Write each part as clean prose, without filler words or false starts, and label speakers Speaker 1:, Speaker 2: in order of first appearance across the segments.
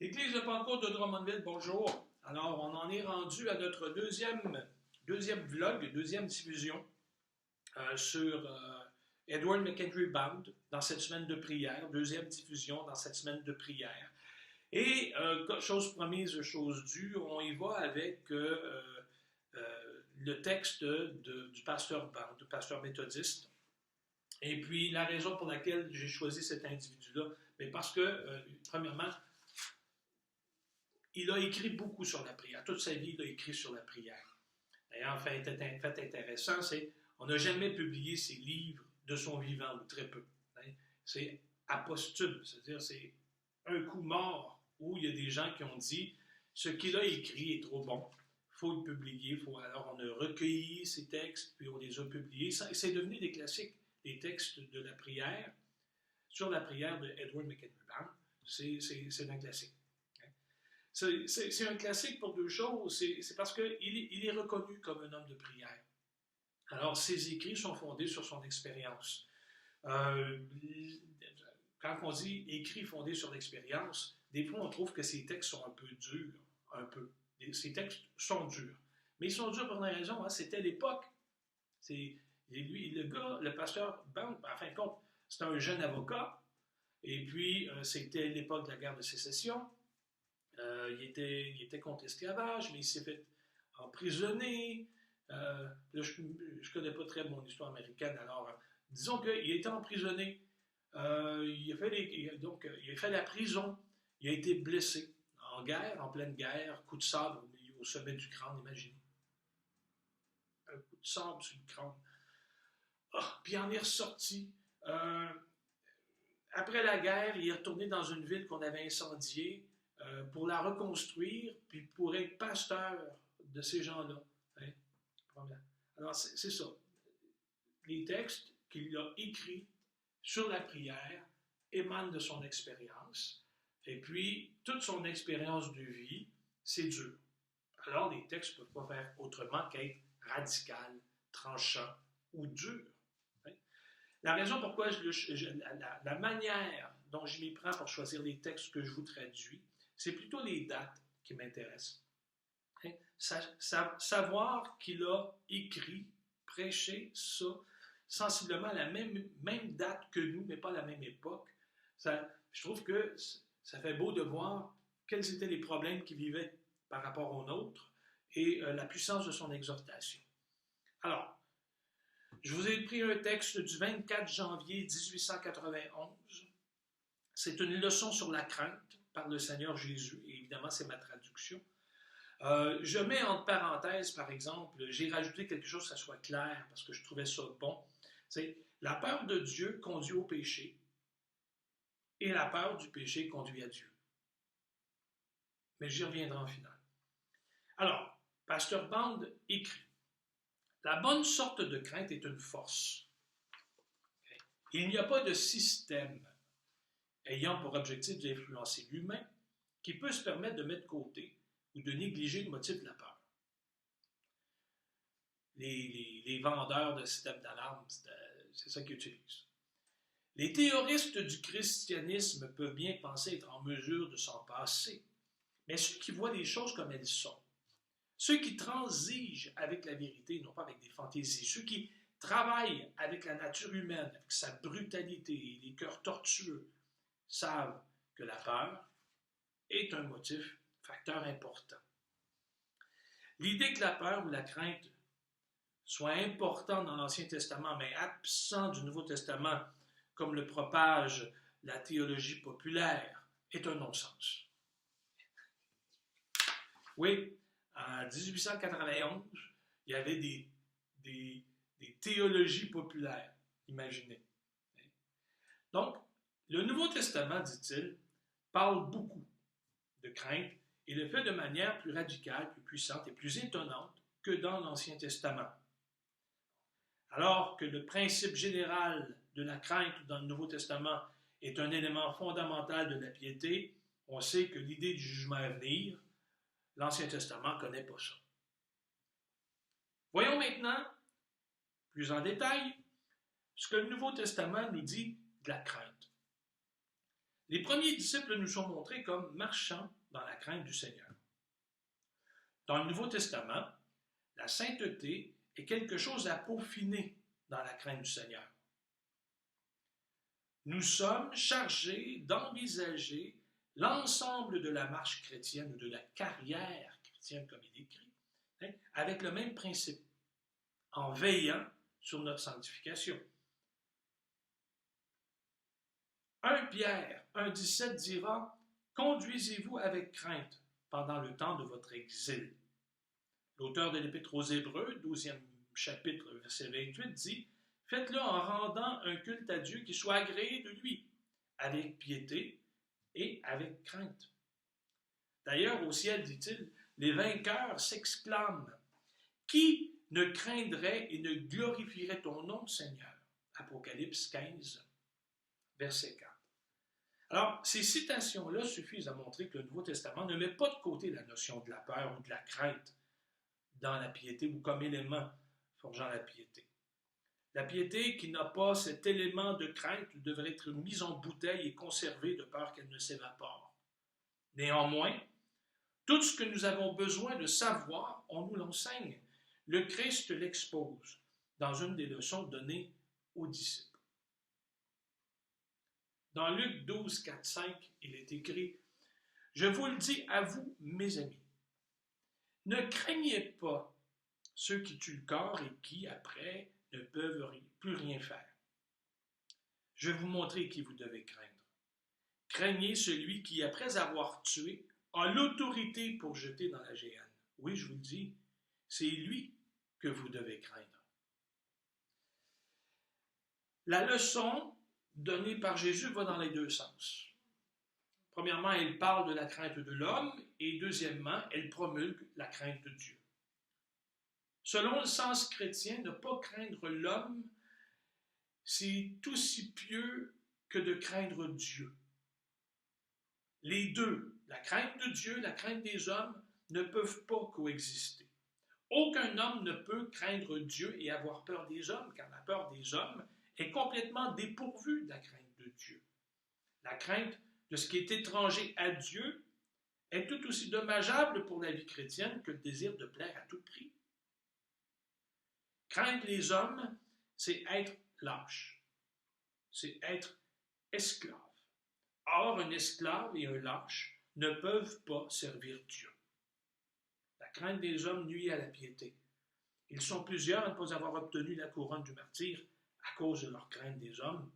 Speaker 1: Église de Pentecôte de Drummondville, bonjour. Alors, on en est rendu à notre deuxième vlog, deuxième diffusion sur Edward McHenry Bound dans cette semaine de prière, deuxième diffusion dans cette semaine de prière. Et chose promise, chose due, on y va avec le texte du pasteur Bound, du pasteur méthodiste. Et puis, la raison pour laquelle j'ai choisi cet individu-là, mais parce que, premièrement, il a écrit beaucoup sur la prière. Toute sa vie, il a écrit sur la prière. D'ailleurs, un fait intéressant, c'est qu'on n'a jamais publié ses livres de son vivant, ou très peu. C'est aposthume, c'est-à-dire c'est un coup mort où il y a des gens qui ont dit ce qu'il a écrit est trop bon, il faut le publier. Alors, on a recueilli ces textes, puis on les a publiés. C'est devenu des classiques, les textes de la prière. Sur la prière de Edward McHenry Bound, c'est un classique. C'est un classique pour deux choses. C'est parce qu'il est reconnu comme un homme de prière. Alors, ses écrits sont fondés sur son expérience. Quand on dit écrits fondés sur l'expérience, des fois, on trouve que ces textes sont un peu durs. Ces textes sont durs. Mais ils sont durs pour une raison. C'était l'époque. Le pasteur Bound, en fin de compte, c'était un jeune avocat. Et puis, c'était l'époque de la guerre de sécession. Il était contre l'esclavage, mais il s'est fait emprisonner. Là, je ne connais pas très mon histoire américaine, alors disons qu'il a été emprisonné. Il a fait la prison. Il a été blessé en guerre, en pleine guerre, coup de sabre au sommet du crâne, imaginez. Un coup de sabre sur le crâne. Puis il en est ressorti. Après la guerre, il est retourné dans une ville qu'on avait incendiée. Pour la reconstruire, puis pour être pasteur de ces gens-là. Alors, c'est ça. Les textes qu'il a écrits sur la prière émanent de son expérience, et puis toute son expérience de vie, c'est dur. Alors, les textes ne peuvent pas faire autrement qu'être radical, tranchant ou dur. La raison pourquoi la manière dont je m'y prends pour choisir les textes que je vous traduis, c'est plutôt les dates qui m'intéressent. Savoir qu'il a écrit, prêché ça, sensiblement à la même date que nous, mais pas à la même époque, je trouve que ça fait beau de voir quels étaient les problèmes qu'il vivait par rapport aux nôtres et la puissance de son exhortation. Alors, je vous ai pris un texte du 24 janvier 1891. C'est une leçon sur la crainte par le Seigneur Jésus, et évidemment, c'est ma traduction. Je mets entre parenthèses, par exemple, j'ai rajouté quelque chose que ça soit clair, parce que je trouvais ça bon. C'est la peur de Dieu conduit au péché, et la peur du péché conduit à Dieu. Mais j'y reviendrai en finale. Alors, pasteur Bound écrit, « La bonne sorte de crainte est une force. Il n'y a pas de système ayant pour objectif d'influencer l'humain, qui peut se permettre de mettre de côté ou de négliger le motif de la peur. » Les vendeurs de systèmes d'alarme, c'est ça qu'ils utilisent. « Les théoristes du christianisme peuvent bien penser être en mesure de s'en passer, mais ceux qui voient les choses comme elles sont, ceux qui transigent avec la vérité, non pas avec des fantaisies, ceux qui travaillent avec la nature humaine, avec sa brutalité et les cœurs tortueux, savent que la peur est un facteur important. L'idée que la peur ou la crainte soit importante dans l'Ancien Testament, mais absent du Nouveau Testament, comme le propage la théologie populaire, est un non-sens. Oui, en 1891, il y avait des théologies populaires, imaginez. Donc, le Nouveau Testament, dit-il, parle beaucoup de crainte et le fait de manière plus radicale, plus puissante et plus étonnante que dans l'Ancien Testament. Alors que le principe général de la crainte dans le Nouveau Testament est un élément fondamental de la piété, on sait que l'idée du jugement à venir, l'Ancien Testament ne connaît pas ça. Voyons maintenant, plus en détail, ce que le Nouveau Testament nous dit de la crainte. Les premiers disciples nous sont montrés comme marchant dans la crainte du Seigneur. Dans le Nouveau Testament, la sainteté est quelque chose à peaufiner dans la crainte du Seigneur. Nous sommes chargés d'envisager l'ensemble de la marche chrétienne ou de la carrière chrétienne, comme il écrit, avec le même principe, en veillant sur notre sanctification. 1 Pierre 1,17 dira « Conduisez-vous avec crainte pendant le temps de votre exil. » L'auteur de l'Épître aux Hébreux, 12e chapitre, verset 28, dit « Faites-le en rendant un culte à Dieu qui soit agréé de lui, avec piété et avec crainte. » D'ailleurs, au ciel, dit-il, les vainqueurs s'exclament « Qui ne craindrait et ne glorifierait ton nom, Seigneur? » Apocalypse 15, verset 4. Alors, ces citations-là suffisent à montrer que le Nouveau Testament ne met pas de côté la notion de la peur ou de la crainte dans la piété ou comme élément forgeant la piété. La piété qui n'a pas cet élément de crainte devrait être mise en bouteille et conservée de peur qu'elle ne s'évapore. Néanmoins, tout ce que nous avons besoin de savoir, on nous l'enseigne. Le Christ l'expose dans une des leçons données aux disciples. Dans Luc 12, 4, 5, il est écrit « Je vous le dis à vous, mes amis, ne craignez pas ceux qui tuent le corps et qui, après, ne peuvent plus rien faire. Je vais vous montrer qui vous devez craindre. Craignez celui qui, après avoir tué, a l'autorité pour jeter dans la géhenne. Oui, je vous le dis, c'est lui que vous devez craindre. » La leçon donnée par Jésus va dans les deux sens. Premièrement, elle parle de la crainte de l'homme et deuxièmement, elle promulgue la crainte de Dieu. Selon le sens chrétien, ne pas craindre l'homme, c'est aussi pieux que de craindre Dieu. Les deux, la crainte de Dieu, la crainte des hommes, ne peuvent pas coexister. Aucun homme ne peut craindre Dieu et avoir peur des hommes, car la peur des hommes est complètement dépourvue de la crainte de Dieu. La crainte de ce qui est étranger à Dieu est tout aussi dommageable pour la vie chrétienne que le désir de plaire à tout prix. Craindre les hommes, c'est être lâche, c'est être esclave. Or, un esclave et un lâche ne peuvent pas servir Dieu. La crainte des hommes nuit à la piété. Ils sont plusieurs à ne pas avoir obtenu la couronne du martyre à cause de leur crainte des hommes.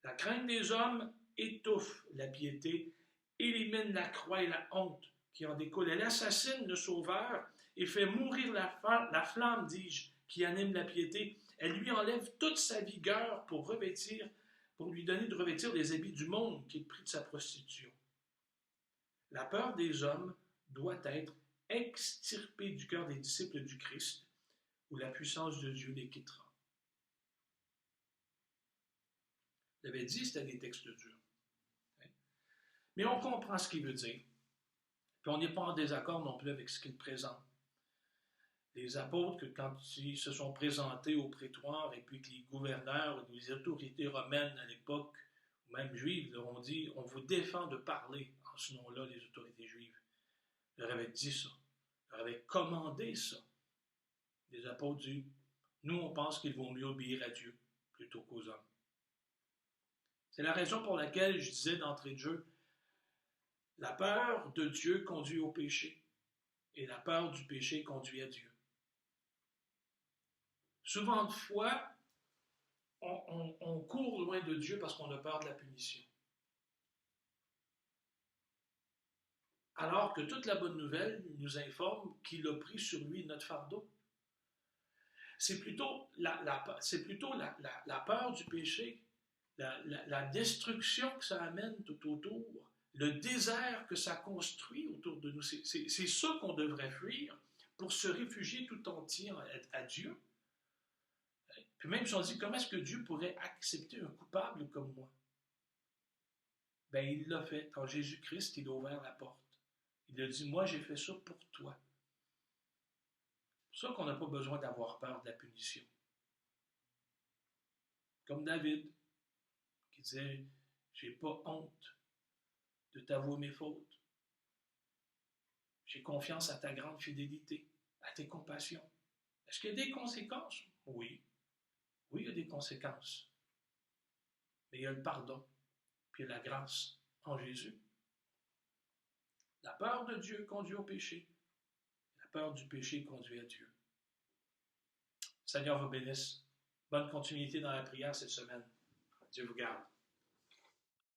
Speaker 1: La crainte des hommes étouffe la piété, élimine la croix et la honte qui en découle. Elle assassine le Sauveur et fait mourir la flamme, dis-je, qui anime la piété. Elle lui enlève toute sa vigueur pour lui donner de revêtir les habits du monde qui est le prix de sa prostitution. La peur des hommes doit être extirpée du cœur des disciples du Christ, où la puissance de Dieu les quittera. Je l'avais dit, c'était des textes durs. Mais on comprend ce qu'il veut dire. Puis on n'est pas en désaccord non plus avec ce qu'il présente. Les apôtres, quand ils se sont présentés au prétoire et puis que les gouverneurs ou les autorités romaines à l'époque, ou même juives, leur ont dit « On vous défend de parler en ce nom-là, les autorités juives. » Ils leur avaient dit ça. Ils leur avaient commandé ça. Les apôtres disent « Nous, on pense qu'il vaut mieux obéir à Dieu plutôt qu'aux hommes. » C'est la raison pour laquelle je disais d'entrée de jeu, la peur de Dieu conduit au péché et la peur du péché conduit à Dieu. Souvent de fois, on court loin de Dieu parce qu'on a peur de la punition. Alors que toute la bonne nouvelle nous informe qu'il a pris sur lui notre fardeau. C'est plutôt la peur du péché, la destruction que ça amène tout autour, le désert que ça construit autour de nous. C'est ça qu'on devrait fuir pour se réfugier tout entier à Dieu. Puis même si on dit, comment est-ce que Dieu pourrait accepter un coupable comme moi? Ben, il l'a fait. En Jésus-Christ, il a ouvert la porte. Il a dit, moi, j'ai fait ça pour toi. C'est pour ça qu'on n'a pas besoin d'avoir peur de la punition. Comme David, qui disait, Je n'ai pas honte de t'avouer mes fautes. J'ai confiance à ta grande fidélité, à tes compassions. Est-ce qu'il y a des conséquences? Oui. Oui, il y a des conséquences. Mais il y a le pardon, puis il y a la grâce en Jésus. La peur de Dieu conduit au péché. La peur du péché conduit à Dieu. Seigneur vous bénisse. Bonne continuité dans la prière cette semaine. Dieu vous garde.